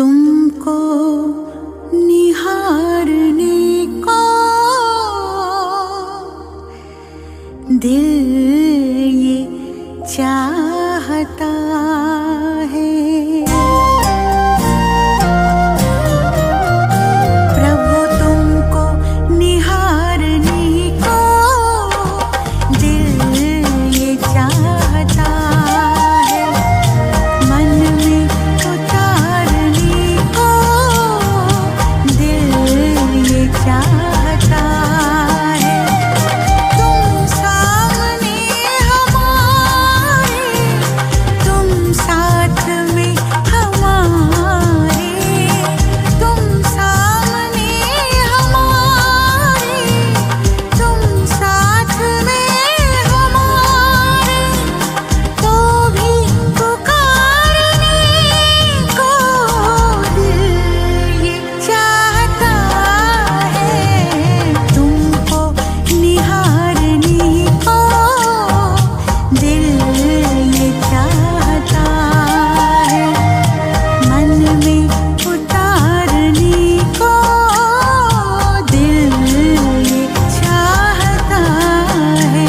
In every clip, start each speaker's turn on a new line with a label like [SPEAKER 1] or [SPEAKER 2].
[SPEAKER 1] तुमको निहारने को दिल ये चाहता है। प्रभु तुमको निहारने को दिल ये चाहता है। मन में उतारने को दिल ये चाहता है। तुम सामने हमारे, तुम साथ में हमारे, तुम सामने हमारे, तुम साथ में हमारे, तो भी पुकारने को दिल ये चाहता है। तुमको निहारने को दिल ये चाहता है। मन में उतारने को दिल ये चाहता है।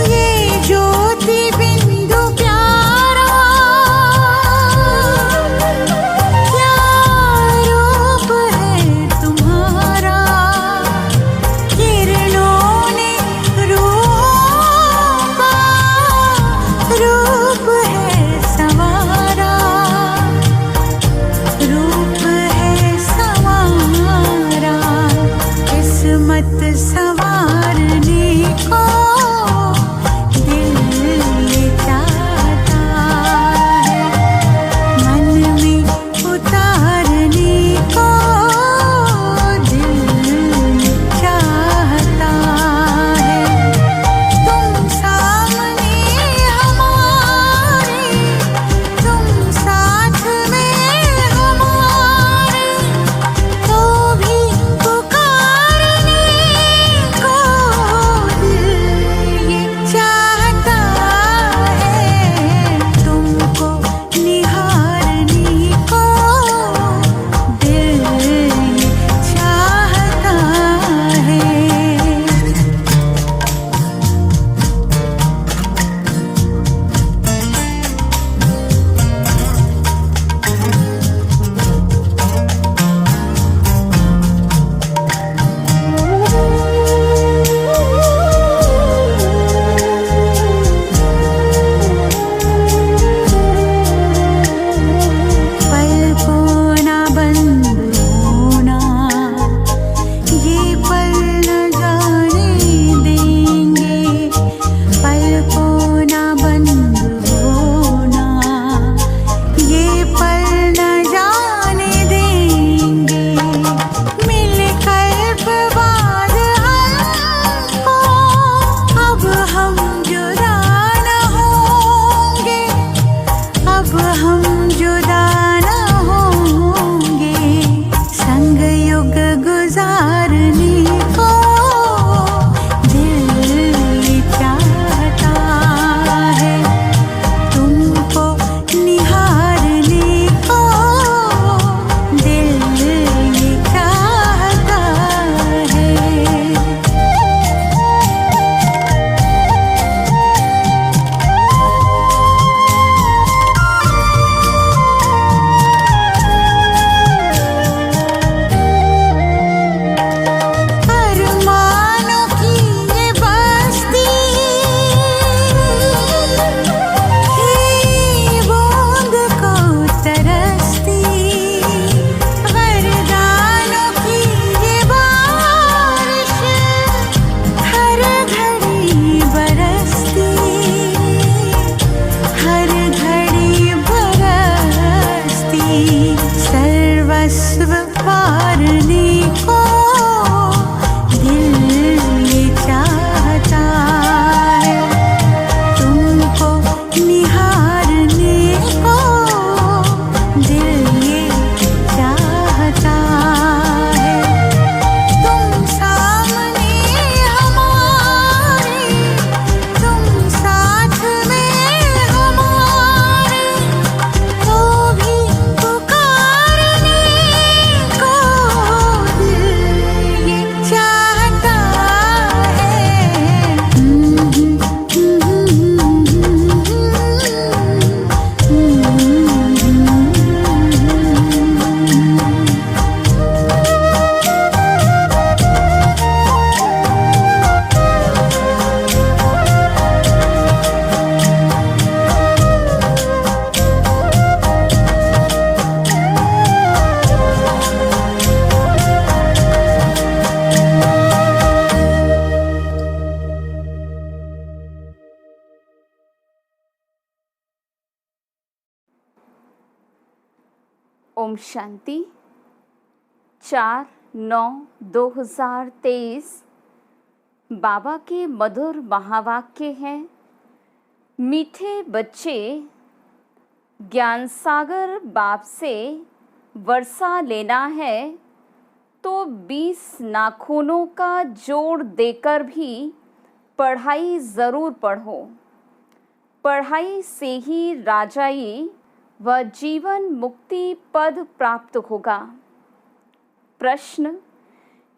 [SPEAKER 1] ये ज्योति बिंदु प्यारा, क्या रूप है तुम्हारा। किरणों ने रूहों का रूप है संवारा, रूप है संवारा। किस्मत संवारने को दिल ये चाहता है। मन में उतारने को दिल ये चाहता है। तुम सामने हमारे, तुम साथ में हमारे, तो भी पुकारने को दिल ये चाहता है। तुमको निहारने को दिल ये चाहता है। पल को ना बंद होना, ये पल न जाने देंगे। पल को ना बंद होना, ये पल न जाने देंगे। मिलकर बर्बाद हमको, अब हम जुदा न होंगे, अब हम जुदा न होंगे। संग युग गुजारने को दिल ये चाहता है। तुमको निहारने को दिल ये चाहता है। अरमानों की ये बस्ती, ही बूंद को तरसती। वरदानों की ये बारिश, हर घड़ी बरसती, हर घड़ी बरसती। सर्वस्व वारने को दिल ये चाहता है। तुमको निहारने को दिल ये चाहता
[SPEAKER 2] ओम शांति। 4/9/2023 बाबा के मधुर महावाक्य हैं। मीठे बच्चे, ज्ञान सागर बाप से वर्षा लेना है तो 20 नाखूनों का जोड़ देकर भी पढ़ाई ज़रूर पढ़ो। पढ़ाई से ही राजाई व जीवन मुक्ति पद प्राप्त होगा। प्रश्न,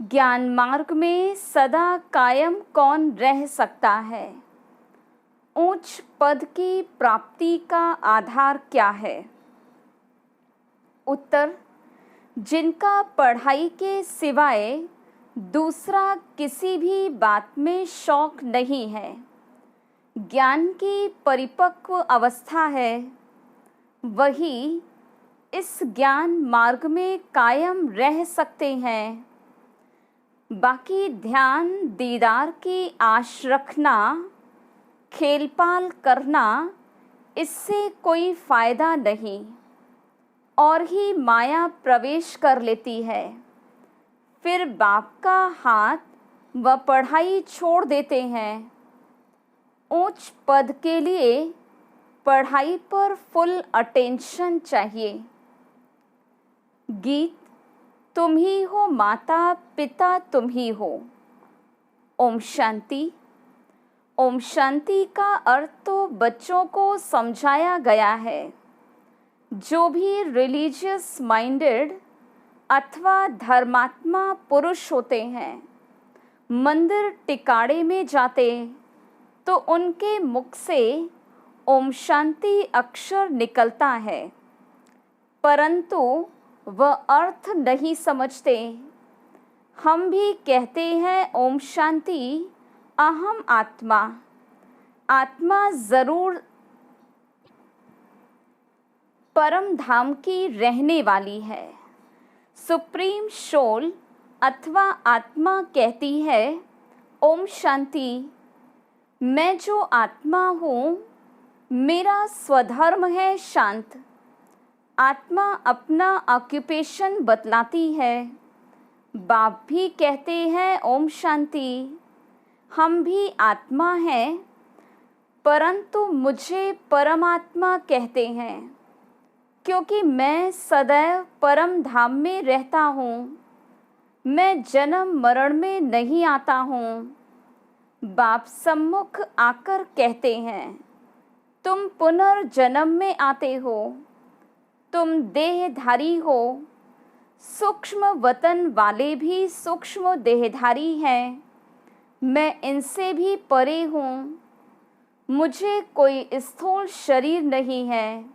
[SPEAKER 2] ज्ञान मार्ग में सदा कायम कौन रह सकता है? उच्च पद की प्राप्ति का आधार क्या है? उत्तर, जिनका पढ़ाई के सिवाय दूसरा किसी भी बात में शौक नहीं है, ज्ञान की परिपक्व अवस्था है, वही इस ज्ञान मार्ग में कायम रह सकते हैं। बाकी ध्यान दीदार की आश रखना, खेलपाल करना, इससे कोई फ़ायदा नहीं और ही माया प्रवेश कर लेती है। फिर बाप का हाथ व पढ़ाई छोड़ देते हैं। उच्च पद के लिए पढ़ाई पर फुल अटेंशन चाहिए। गीत, तुम ही हो माता पिता, तुम ही हो। ओम शांति। ओम शांति का अर्थ तो बच्चों को समझाया गया है। जो भी रिलीजियस माइंडेड अथवा धर्मात्मा पुरुष होते हैं, मंदिर टिकाड़े में जाते तो उनके मुख से ओम शांति अक्षर निकलता है, परंतु वह अर्थ नहीं समझते। हम भी कहते हैं ओम शांति, अहम आत्मा। आत्मा ज़रूर परम धाम की रहने वाली है। सुप्रीम सोल अथवा आत्मा कहती है ओम शांति, मैं जो आत्मा हूँ, मेरा स्वधर्म है शांत। आत्मा अपना ऑक्यूपेशन बतलाती है। बाप भी कहते हैं ओम शांति, हम भी आत्मा हैं, परंतु मुझे परमात्मा कहते हैं, क्योंकि मैं सदैव परम धाम में रहता हूँ। मैं जन्म मरण में नहीं आता हूँ। बाप सम्मुख आकर कहते हैं, तुम पुनर्जन्म में आते हो, तुम देहधारी हो। सूक्ष्म वतन वाले भी सूक्ष्म देहधारी हैं। मैं इनसे भी परे हूँ। मुझे कोई स्थूल शरीर नहीं है।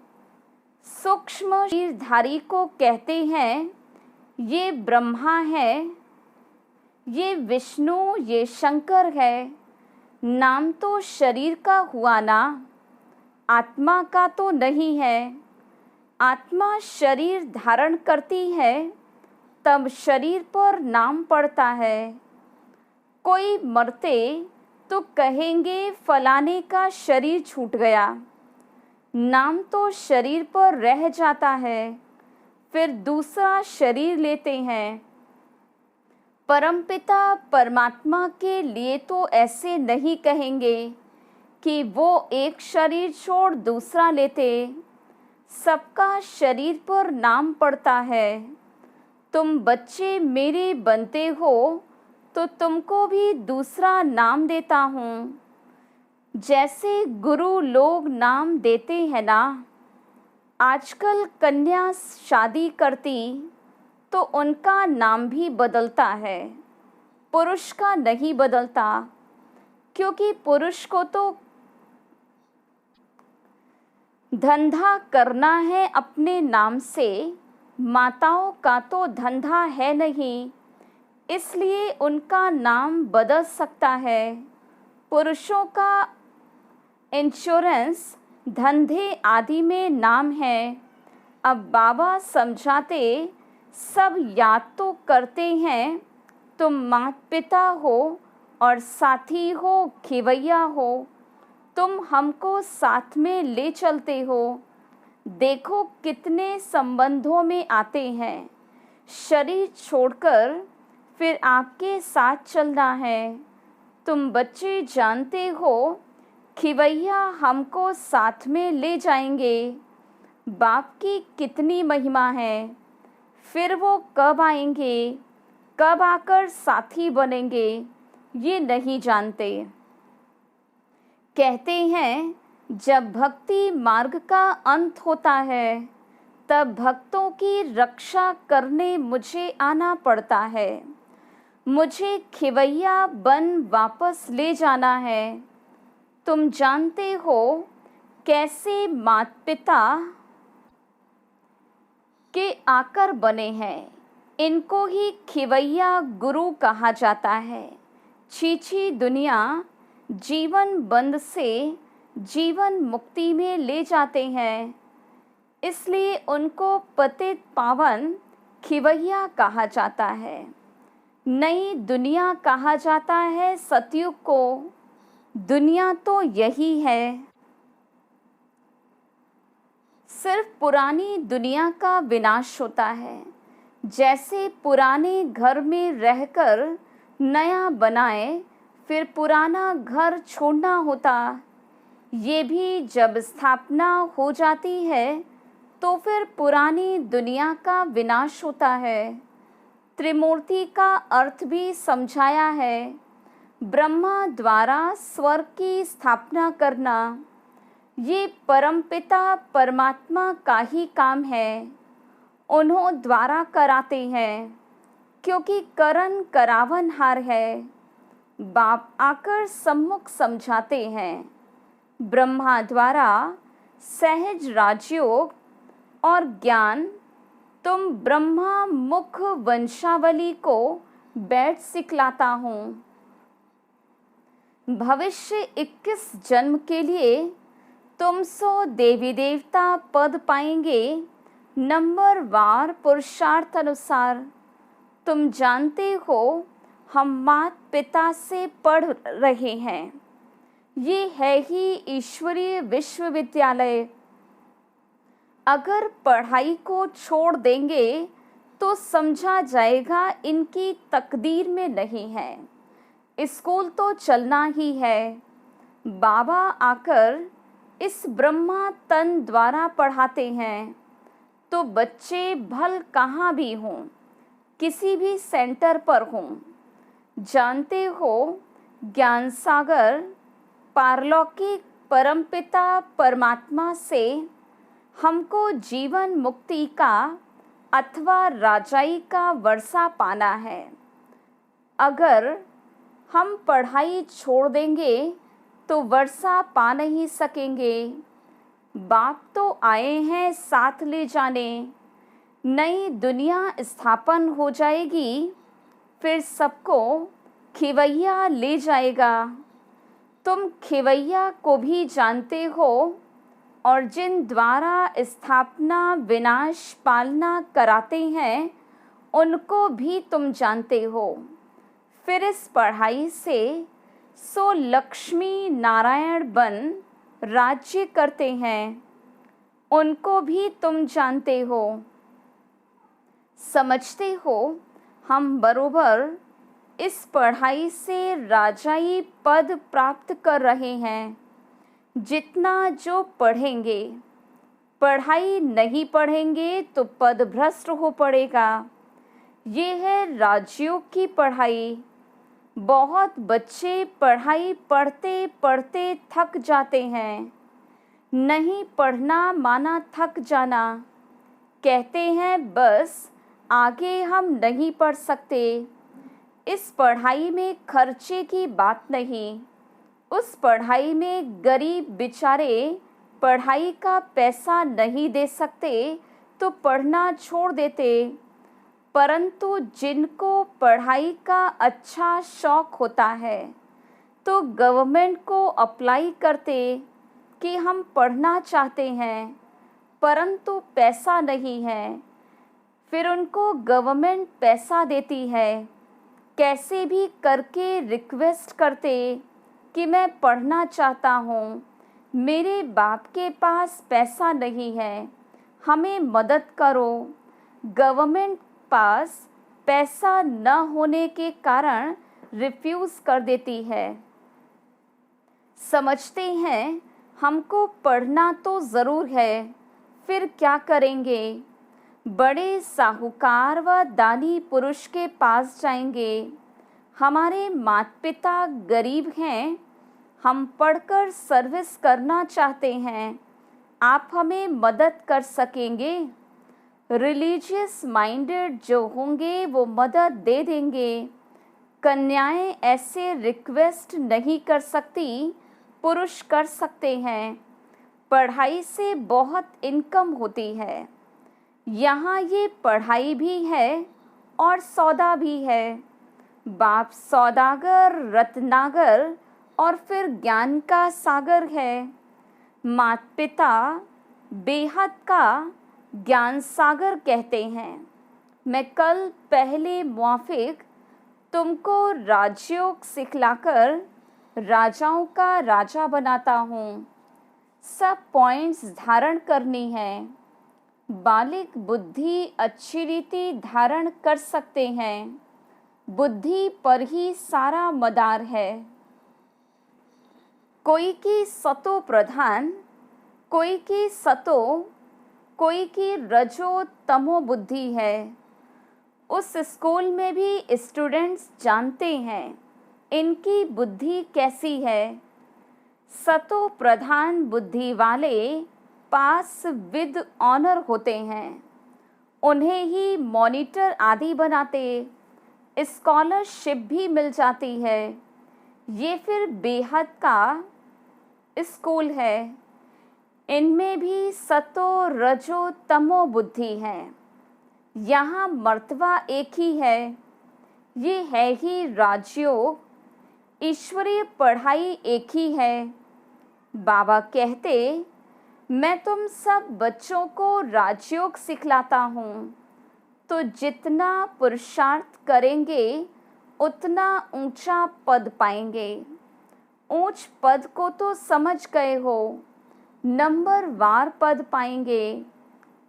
[SPEAKER 2] सूक्ष्म शरीरधारी को कहते हैं ये ब्रह्मा है, ये विष्णु, ये शंकर है। नाम तो शरीर का हुआ ना, आत्मा का तो नहीं है। आत्मा शरीर धारण करती है, तब शरीर पर नाम पड़ता है। कोई मरते तो कहेंगे फलाने का शरीर छूट गया। नाम तो शरीर पर रह जाता है, फिर दूसरा शरीर लेते हैं। परमपिता परमात्मा के लिए तो ऐसे नहीं कहेंगे कि वो एक शरीर छोड़ दूसरा लेते। सबका शरीर पर नाम पड़ता है। तुम बच्चे मेरे बनते हो तो तुमको भी दूसरा नाम देता हूँ। जैसे गुरु लोग नाम देते हैं ना। आजकल कन्या शादी करती तो उनका नाम भी बदलता है, पुरुष का नहीं बदलता, क्योंकि पुरुष को तो धंधा करना है अपने नाम से, माताओं का तो धंधा है नहीं, इसलिए उनका नाम बदल सकता है। पुरुषों का इंश्योरेंस धंधे आदि में नाम है। अब बाबा समझाते सब याद तो करते हैं, तुम माता पिता हो और साथी हो, खिवैया हो, तुम हमको साथ में ले चलते हो। देखो कितने संबंधों में आते हैं, शरीर छोड़कर फिर आपके साथ चलना है। तुम बच्चे जानते हो खिवैया हमको साथ में ले जाएंगे। बाप की कितनी महिमा है, फिर वो कब आएंगे, कब आकर साथी बनेंगे ये नहीं जानते। कहते हैं जब भक्ति मार्ग का अंत होता है तब भक्तों की रक्षा करने मुझे आना पड़ता है। मुझे खिवैया बन वापस ले जाना है। तुम जानते हो कैसे माता पिता के आकर बने हैं, इनको ही खिवैया गुरु कहा जाता है। छी दुनिया जीवन बंद से जीवन मुक्ति में ले जाते हैं, इसलिए उनको पतित पावन खिवैया कहा जाता है। नई दुनिया कहा जाता है सतयुग को। दुनिया तो यही है। सिर्फ पुरानी दुनिया का विनाश होता है। जैसे पुराने घर में रहकर नया बनाए, फिर पुराना घर छोड़ना होता। ये भी जब स्थापना हो जाती है तो फिर पुरानी दुनिया का विनाश होता है। त्रिमूर्ति का अर्थ भी समझाया है। ब्रह्मा द्वारा स्वर्ग की स्थापना करना, ये परमपिता परमात्मा का ही काम है। उन्हों द्वारा कराते हैं, क्योंकि करन करावनहार है। बाप आकर सम्मुख समझाते हैं। ब्रह्मा द्वारा सहज राजयोग और ज्ञान तुम ब्रह्मा मुख वंशावली को बैठ सिखलाता हूँ। भविष्य 21 जन्म के लिए तुम 100 देवी देवता पद पाएंगे, नंबर वार पुरुषार्थ अनुसार। तुम जानते हो हम माता पिता से पढ़ रहे हैं। ये है ही ईश्वरीय विश्वविद्यालय। अगर पढ़ाई को छोड़ देंगे तो समझा जाएगा इनकी तकदीर में नहीं है। स्कूल तो चलना ही है। बाबा आकर इस ब्रह्मा तन द्वारा पढ़ाते हैं, तो बच्चे भल कहाँ भी हों, किसी भी सेंटर पर हों। जानते हो ज्ञान सागर पारलौकिक परमपिता परमात्मा से हमको जीवन मुक्ति का अथवा राजाई का वर्षा पाना है। अगर हम पढ़ाई छोड़ देंगे तो वर्षा पा नहीं सकेंगे। बाप तो आए हैं साथ ले जाने। नई दुनिया स्थापन हो जाएगी, फिर सबको खिवैया ले जाएगा। तुम खिवैया को भी जानते हो और जिन द्वारा स्थापना विनाश पालना कराते हैं उनको भी तुम जानते हो। फिर इस पढ़ाई से सो लक्ष्मी नारायण बन राज्य करते हैं, उनको भी तुम जानते हो। समझते हो हम बरोबर इस पढ़ाई से राजाई पद प्राप्त कर रहे हैं। जितना जो पढ़ेंगे, पढ़ाई नहीं पढ़ेंगे तो पद भ्रष्ट हो पड़ेगा। ये है राजयोग की पढ़ाई। बहुत बच्चे पढ़ाई पढ़ते पढ़ते थक जाते हैं। नहीं पढ़ना माना थक जाना। कहते हैं बस आगे हम नहीं पढ़ सकते। इस पढ़ाई में खर्चे की बात नहीं। उस पढ़ाई में गरीब बेचारे पढ़ाई का पैसा नहीं दे सकते तो पढ़ना छोड़ देते। परंतु जिनको पढ़ाई का अच्छा शौक होता है तो गवर्नमेंट को अप्लाई करते कि हम पढ़ना चाहते हैं, परंतु पैसा नहीं है। फिर उनको गवर्नमेंट पैसा देती है। कैसे भी करके रिक्वेस्ट करते कि मैं पढ़ना चाहता हूँ, मेरे बाप के पास पैसा नहीं है, हमें मदद करो। गवर्नमेंट पास पैसा न होने के कारण रिफ्यूज़ कर देती है। समझते हैं हमको पढ़ना तो ज़रूर है, फिर क्या करेंगे? बड़े साहूकार व दानी पुरुष के पास जाएंगे। हमारे माता पिता गरीब हैं, हम पढ़कर सर्विस करना चाहते हैं, आप हमें मदद कर सकेंगे? रिलीजियस माइंडेड जो होंगे वो मदद दे देंगे। कन्याएं ऐसे रिक्वेस्ट नहीं कर सकती, पुरुष कर सकते हैं। पढ़ाई से बहुत इनकम होती है। यहाँ ये पढ़ाई भी है और सौदा भी है। बाप सौदागर, रत्नागर और फिर ज्ञान का सागर है। माता पिता बेहद का ज्ञान सागर कहते हैं। मैं कल पहले मुआफिक तुमको राजयोग सिखलाकर राजाओं का राजा बनाता हूँ। सब पॉइंट्स धारण करनी है। बालिक बुद्धि अच्छी रीति धारण कर सकते हैं। बुद्धि पर ही सारा मदार है। कोई की सतो प्रधान, कोई की सतो, कोई की रजो तमो बुद्धि है। उस स्कूल में भी स्टूडेंट्स जानते हैं इनकी बुद्धि कैसी है। सतो प्रधान बुद्धि वाले पास विद ऑनर होते हैं, उन्हें ही मॉनिटर आदि बनाते, स्कॉलरशिप भी मिल जाती है। ये फिर बेहद का स्कूल है। इनमें भी सतो रजो तमो बुद्धि है। यहाँ मर्तबा एक ही है। ये है ही राजयोग। ईश्वरीय पढ़ाई एक ही है। बाबा कहते, मैं तुम सब बच्चों को राजयोग सिखलाता हूँ, तो जितना पुरुषार्थ करेंगे उतना ऊंचा पद पाएंगे। ऊंच पद को तो समझ गए हो, नंबर वार पद पाएंगे।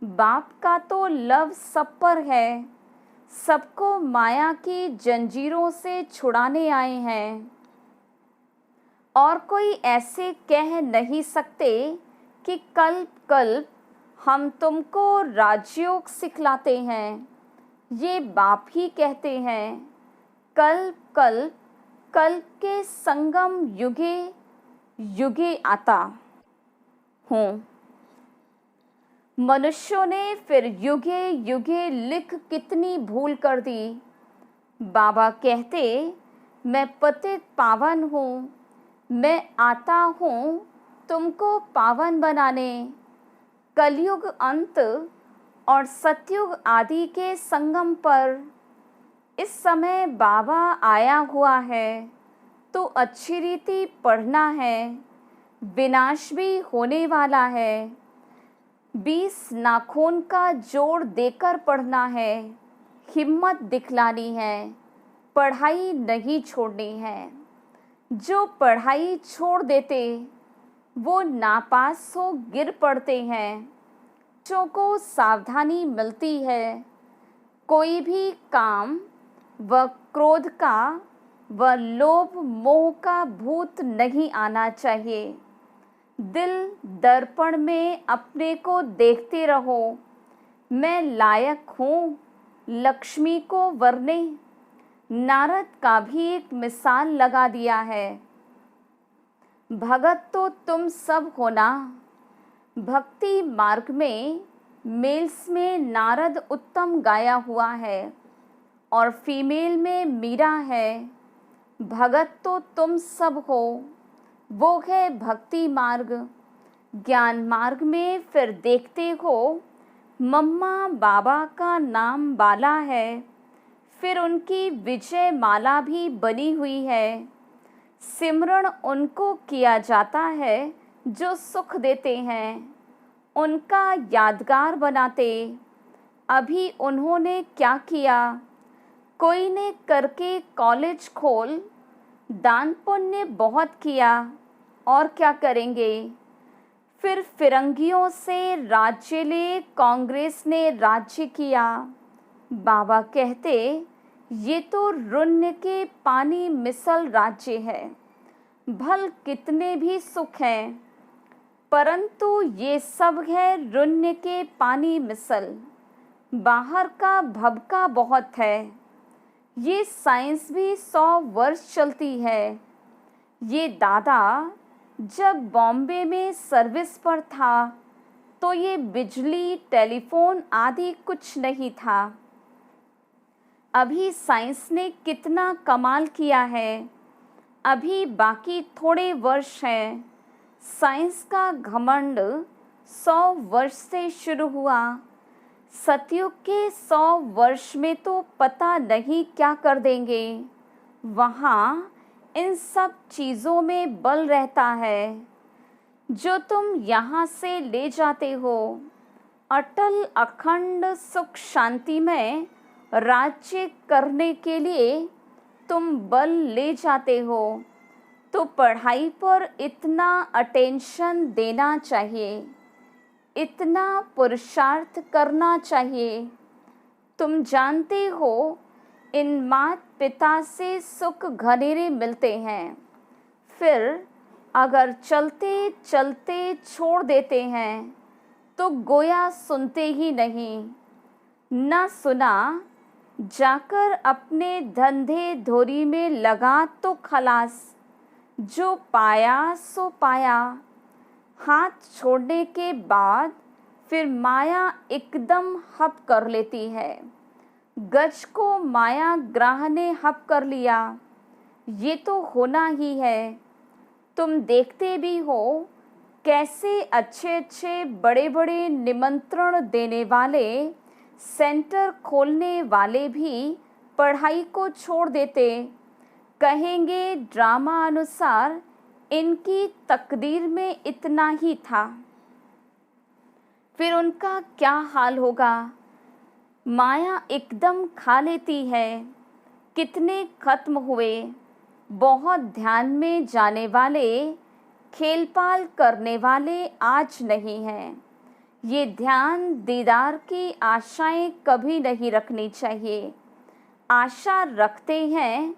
[SPEAKER 2] बाप का तो लव सब पर है, सबको माया की जंजीरों से छुड़ाने आए हैं। और कोई ऐसे कह नहीं सकते कि कल्प कल्प हम तुमको राजयोग सिखलाते हैं। ये बाप ही कहते हैं, कल्प कल्प कल्प के संगम युगे युगे आता हूँ। मनुष्यों ने फिर युगे युगे लिख कितनी भूल कर दी। बाबा कहते, मैं पतित पावन हूँ, मैं आता हूँ तुमको पावन बनाने। कलयुग अंत और सतयुग आदि के संगम पर इस समय बाबा आया हुआ है, तो अच्छी रीति पढ़ना है। विनाश भी होने वाला है। 20 नाखून का जोड़ देकर पढ़ना है। हिम्मत दिखलानी है, पढ़ाई नहीं छोड़नी है। जो पढ़ाई छोड़ देते वो नापास हो गिर पड़ते हैं। बच्चों को सावधानी मिलती है। कोई भी काम व क्रोध का व लोभ मोह का भूत नहीं आना चाहिए। दिल दर्पण में अपने को देखते रहो, मैं लायक हूँ लक्ष्मी को वरने। नारद का भी एक मिसाल लगा दिया है। भगत तो तुम सब हो ना। भक्ति मार्ग में मेल्स में नारद उत्तम गाया हुआ है और फीमेल में मीरा है। भगत तो तुम सब हो, वो है भक्ति मार्ग। ज्ञान मार्ग में फिर देखते हो मम्मा बाबा का नाम बाला है, फिर उनकी विजय माला भी बनी हुई है। सिमरण उनको किया जाता है जो सुख देते हैं, उनका यादगार बनाते। अभी उन्होंने क्या किया? कोई ने करके कॉलेज खोल, दान पुण्य बहुत किया, और क्या करेंगे? फिर फिरंगियों से राज्य ले कांग्रेस ने राज्य किया। बाबा कहते ये तो रुण्य के पानी मिसल राज्य है। भल कितने भी सुख हैं, परंतु ये सब है रुण्य के पानी मिसल। बाहर का भभका बहुत है। ये साइंस भी 100 वर्ष चलती है। ये दादा जब बॉम्बे में सर्विस पर था तो ये बिजली, टेलीफोन आदि कुछ नहीं था। अभी साइंस ने कितना कमाल किया है। अभी बाकी थोड़े वर्ष हैं। साइंस का घमंड 100 वर्ष से शुरू हुआ। सतयुग के 100 वर्ष में तो पता नहीं क्या कर देंगे। वहाँ इन सब चीज़ों में बल रहता है जो तुम यहाँ से ले जाते हो। अटल अखंड सुख शांति में राज्य करने के लिए तुम बल ले जाते हो, तो पढ़ाई पर इतना अटेंशन देना चाहिए, इतना पुरुषार्थ करना चाहिए। तुम जानते हो इन माता पिता से सुख घनेरे मिलते हैं, फिर अगर चलते चलते छोड़ देते हैं तो गोया सुनते ही नहीं। न सुना, जाकर अपने धंधे धोरी में लगा तो खलास। जो पाया सो पाया। हाथ छोड़ने के बाद फिर माया एकदम हप कर लेती है। गज को माया ग्राह ने हप कर लिया। ये तो होना ही है। तुम देखते भी हो कैसे अच्छे अच्छे बड़े बड़े निमंत्रण देने वाले, सेंटर खोलने वाले भी पढ़ाई को छोड़ देते। कहेंगे ड्रामा अनुसार इनकी तकदीर में इतना ही था। फिर उनका क्या हाल होगा। माया एकदम खा लेती है। कितने खत्म हुए। बहुत ध्यान में जाने वाले, खेलपाल करने वाले आज नहीं हैं। ये ध्यान दीदार की आशाएं कभी नहीं रखनी चाहिए। आशा रखते हैं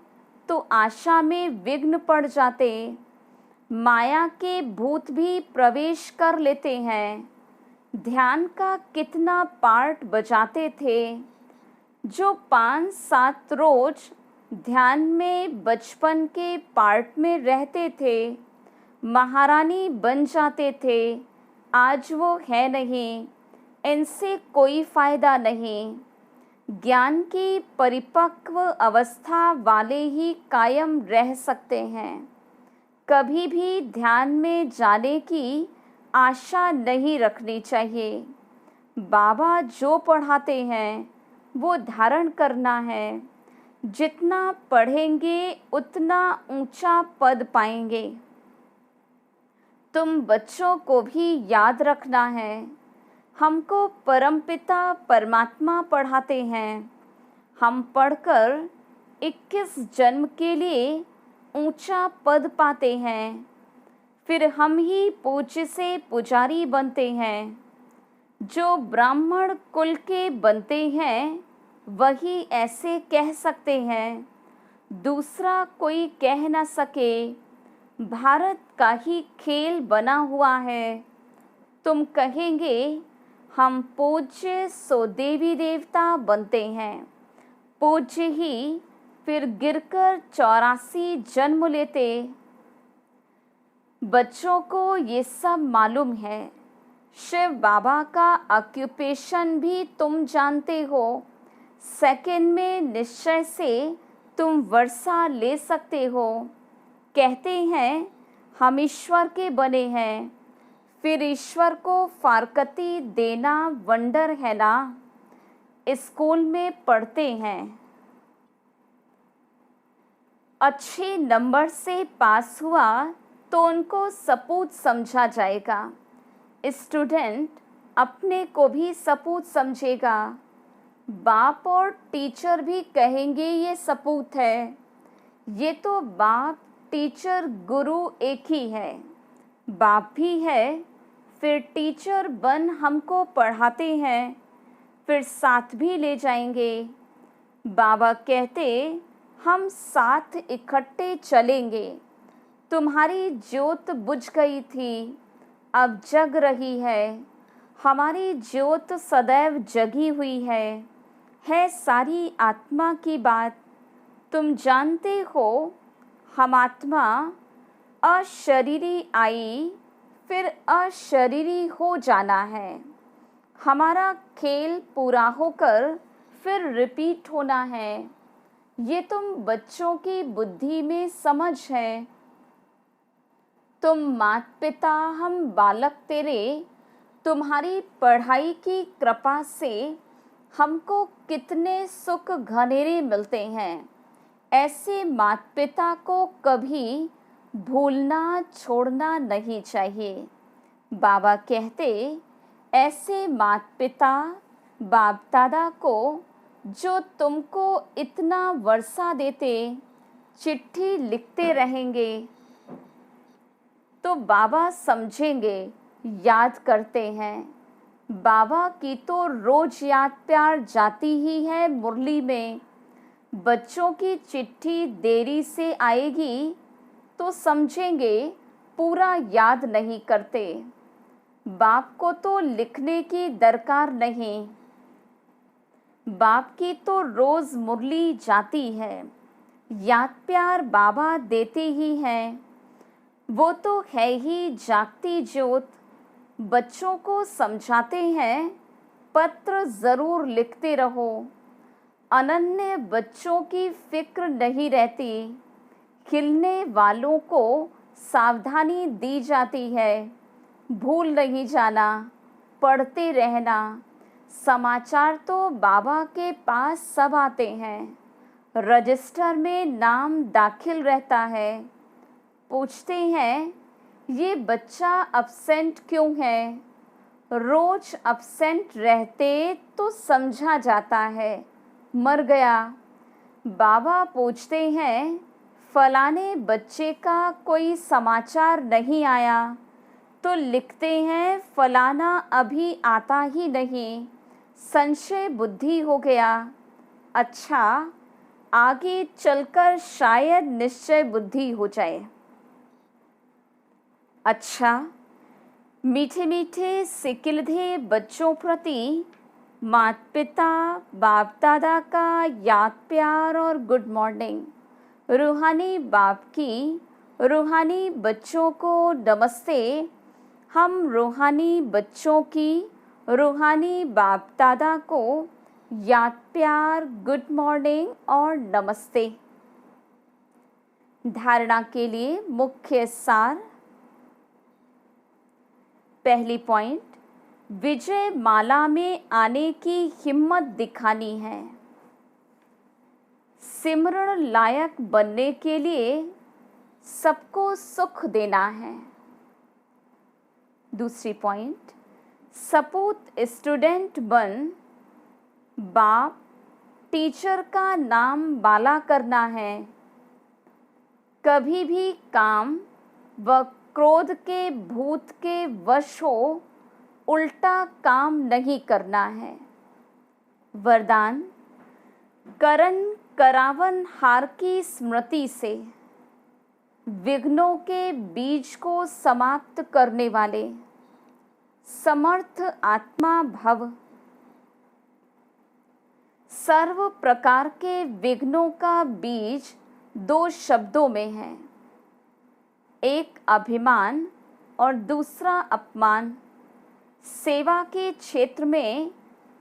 [SPEAKER 2] तो आशा में विघ्न पड़ जाते। माया के भूत भी प्रवेश कर लेते हैं। ध्यान का कितना पार्ट बजाते थे। जो 5-7 रोज ध्यान में बचपन के पार्ट में रहते थे, महारानी बन जाते थे। आज वो है नहीं। इनसे कोई फ़ायदा नहीं। ज्ञान की परिपक्व अवस्था वाले ही कायम रह सकते हैं। कभी भी ध्यान में जाने की आशा नहीं रखनी चाहिए। बाबा जो पढ़ाते हैं वो धारण करना है। जितना पढ़ेंगे उतना ऊंचा पद पाएंगे। तुम बच्चों को भी याद रखना है। हमको परमपिता परमात्मा पढ़ाते हैं। हम पढ़कर 21 जन्म के लिए ऊंचा पद पाते हैं। फिर हम ही पूज्य से पुजारी बनते हैं। जो ब्राह्मण कुल के बनते हैं वही ऐसे कह सकते हैं। दूसरा कोई कह न सके। भारत का ही खेल बना हुआ है। तुम कहेंगे हम पूज्य सो देवी देवता बनते हैं। पूज्य ही फिर गिरकर 84 जन्म लेते। बच्चों को ये सब मालूम है। शिव बाबा का ऑक्यूपेशन भी तुम जानते हो। सेकंड में निश्चय से तुम वर्षा ले सकते हो। कहते हैं हम ईश्वर के बने हैं। फिर ईश्वर को फारकती देना वंडर है ना। स्कूल में पढ़ते हैं। अच्छे नंबर से पास हुआ तो उनको सपूत समझा जाएगा। स्टूडेंट अपने को भी सपूत समझेगा। बाप और टीचर भी कहेंगे ये सपूत है। ये तो बाप, टीचर, गुरु एक ही है। बाप भी है, फिर टीचर बन हमको पढ़ाते हैं, फिर साथ भी ले जाएंगे। बाबा कहते हम साथ इकट्ठे चलेंगे। तुम्हारी ज्योत बुझ गई थी, अब जग रही है। हमारी ज्योत सदैव जगी हुई है सारी आत्मा की बात। तुम जानते हो हम आत्मा अशरीरी आई, फिर अशरीरी हो जाना है। हमारा खेल पूरा होकर फिर रिपीट होना है। ये तुम बच्चों की बुद्धि में समझ है। तुम माता पिता हम बालक तेरे, तुम्हारी पढ़ाई की कृपा से हमको कितने सुख घनेरे मिलते हैं। ऐसे माता पिता को कभी भूलना छोड़ना नहीं चाहिए। बाबा कहते ऐसे माता पिता बाप दादा को जो तुमको इतना वर्षा देते, चिट्ठी लिखते रहेंगे तो बाबा समझेंगे, याद करते हैं। बाबा की तो रोज याद प्यार जाती ही है मुरली में। बच्चों की चिट्ठी देरी से आएगी तो समझेंगे पूरा याद नहीं करते। बाप को तो लिखने की दरकार नहीं, बाप की तो रोज मुरली जाती है। याद प्यार बाबा देते ही हैं। वो तो है ही जागती ज्योत। बच्चों को समझाते हैं, पत्र ज़रूर लिखते रहो। अनन्य बच्चों की फिक्र नहीं रहती। खिलने वालों को सावधानी दी जाती है। भूल नहीं जाना, पढ़ते रहना। समाचार तो बाबा के पास सब आते हैं। रजिस्टर में नाम दाखिल रहता है। पूछते हैं ये बच्चा अब्सेंट क्यों है। रोज अब्सेंट रहते तो समझा जाता है मर गया। बाबा पूछते हैं फलाने बच्चे का कोई समाचार नहीं आया तो लिखते हैं फलाना अभी आता ही नहीं, संशय बुद्धि हो गया। अच्छा, आगे चलकर शायद निश्चय बुद्धि हो जाए। अच्छा, मीठे मीठे सिकिलधे बच्चों प्रति माता पिता बाप दादा का याद प्यार और गुड मॉर्निंग। रूहानी बाप की रूहानी बच्चों को नमस्ते। हम रूहानी बच्चों की रूहानी बाप दादा को याद प्यार गुड मॉर्निंग और नमस्ते। धारणा के लिए मुख्य सार। पहली पॉइंट, विजय माला में आने की हिम्मत दिखानी है। सिमरण लायक बनने के लिए सबको सुख देना है। दूसरी पॉइंट, सपूत स्टूडेंट बन बाप टीचर का नाम बाला करना है। कभी भी काम व क्रोध के भूत के वश हो उल्टा काम नहीं करना है। वरदान, करन करावन हार की स्मृति से विघ्नों के बीज को समाप्त करने वाले समर्थ आत्मा भव। सर्व प्रकार के विघ्नों का बीज दो शब्दों में है, एक अभिमान और दूसरा अपमान। सेवा के क्षेत्र में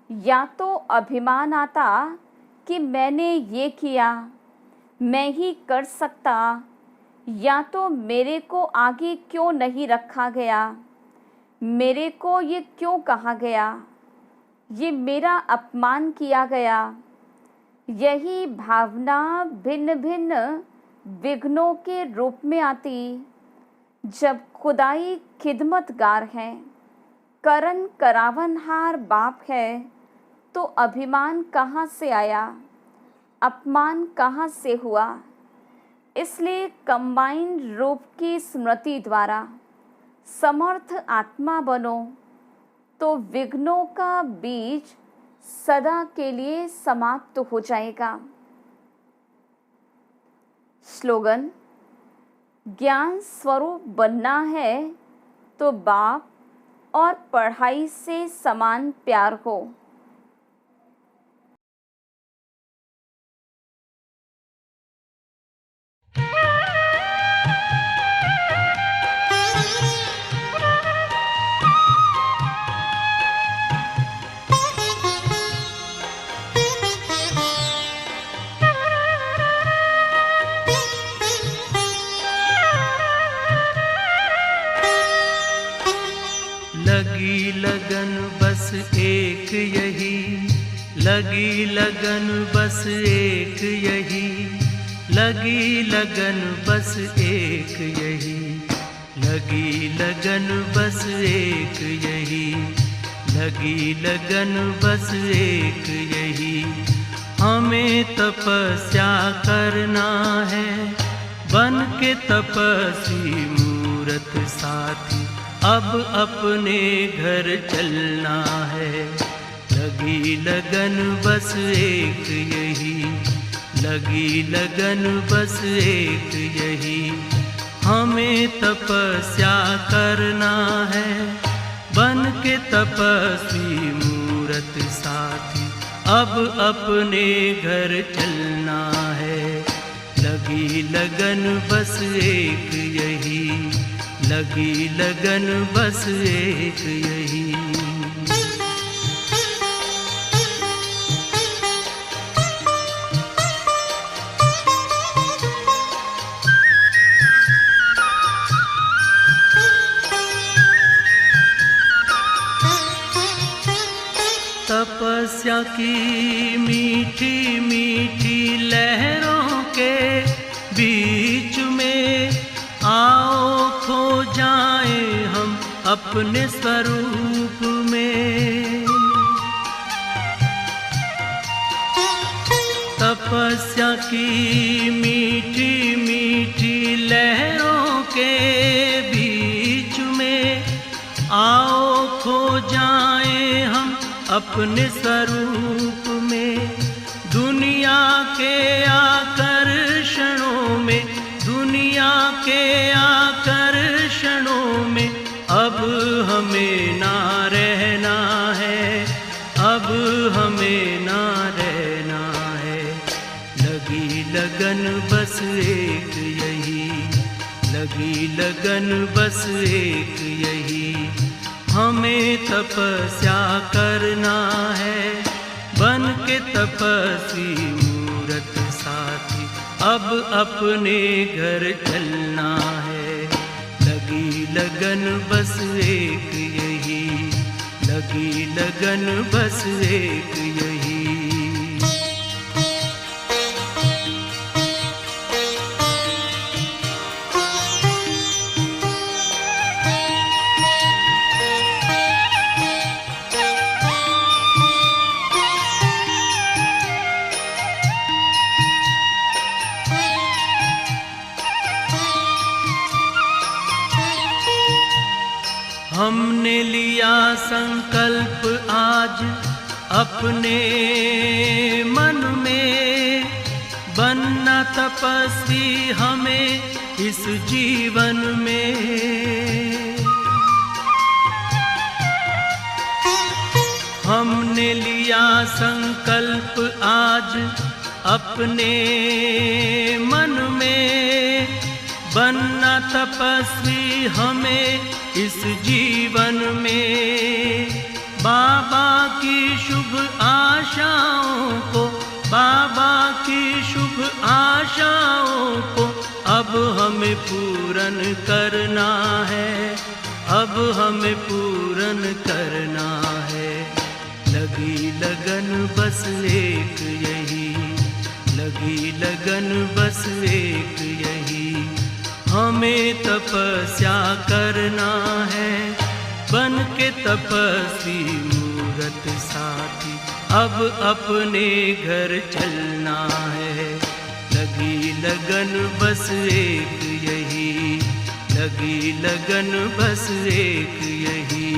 [SPEAKER 2] या तो अभिमान आता कि मैंने ये किया, मैं ही कर सकता, या तो मेरे को आगे क्यों नहीं रखा गया, मेरे को ये क्यों कहा गया, ये मेरा अपमान किया गया। यही भावना भिन्न भिन्न विघ्नों के रूप में आती। जब खुदाई खिदमतगार है, करन करावनहार बाप है, तो अभिमान कहाँ से आया, अपमान कहाँ से हुआ। इसलिए कंबाइंड रूप की स्मृति द्वारा समर्थ आत्मा बनो तो विघ्नों का बीज सदा के लिए समाप्त हो जाएगा। स्लोगन: ज्ञान स्वरूप बनना है तो बाप और पढ़ाई से समान प्यार हो।
[SPEAKER 3] लगी लगन बस एक यही, लगी लगन बस एक यही, लगी लगन बस एक यही, लगी लगन बस एक यही, लगी लगन बस एक यही। हमें तपस्या करना है बन के तपस्वी मूरत साथी, अब अपने घर चलना है। लगी लगन बस एक यही, लगी लगन बस एक यही। हमें तपस्या करना है बन के तपस्वी मूरत साथी, अब अपने घर चलना है। लगी लगन बस एक यही, लगी लगन बस एक यही। तपस्या की मीठी मीठी लहरों के बीच में आओ खो जाए हम अपने स्वरूप में। तपस्या की मीठी मीठी लहरों के बीच में आओ खो जाए हम अपने स्वरूप में। दुनिया के आकर्षणों में, दुनिया के आकर्षणों में अब हमें ना रहना है, अब हमें ना रहना है। लगी लगन बस एक यही, लगी लगन बस एक यही। हमें तपस्या करना है बन के तपस्वी मूरत साथी, अब अपने घर चलना है। लगी लगन बस एक यही, लगी लगन बस एक यही। हमने लिया संकल्प आज अपने मन में, बनना तपस्वी हमें इस जीवन में। हमने लिया संकल्प आज अपने मन में, बनना तपस्वी हमें इस जीवन में। बाबा की शुभ आशाओं को, बाबा की शुभ आशाओं को अब हमें पूर्ण करना है, अब हमें पूर्ण करना है। लगी लगन बस एक यही, लगी लगन बस एक यही। हमें तपस्या करना है बन के तपस्वी मूरत साथी, अब अपने घर चलना है। लगी लगन बस एक यही, लगी लगन बस एक यही।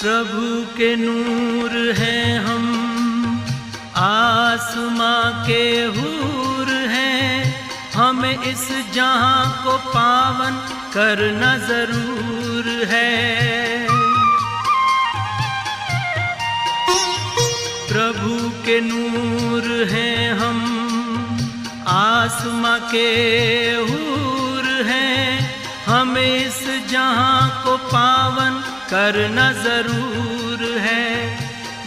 [SPEAKER 3] प्रभु के नूर हैं हम, आसमां के हूर हैं, हमें इस जहां को पावन करना जरूर है। प्रभु के नूर हैं हम, आसमां के हूर हैं, हमें इस जहां को पावन करना जरूर है।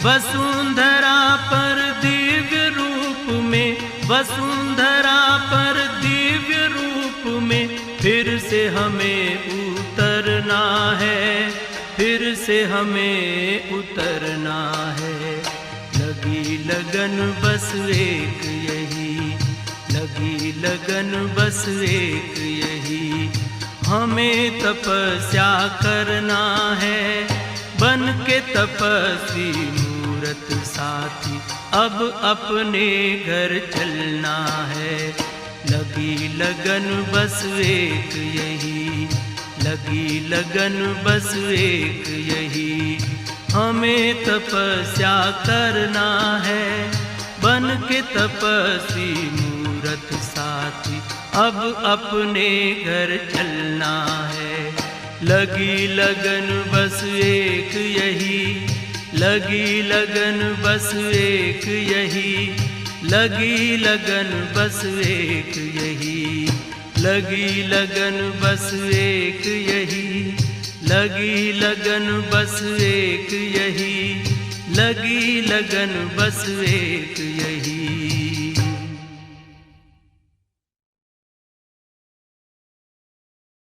[SPEAKER 3] वसुंधरा पर दिव्य रूप में, वसुंधरा पर दिव्य रूप में फिर से हमें उतरना है, फिर से हमें उतरना है। लगी लगन बस एक यही, लगी लगन बस एक यही। हमें तपस्या करना है, बन के तपस्वी मूरत साथी, अब अपने घर चलना है। लगी लगन बस एक यही, लगी लगन बस एक यही। हमें तपस्या करना है, बन के तपस्वी मूरत साथी, अब अपने घर चलना है। लगी लगन बस एक यही, लगी लगन बस एक यही, लगी लगन बस एक यही, लगी लगन बस एक यही, लगी लगन बस एक यही, लगी लगन बस एक यही।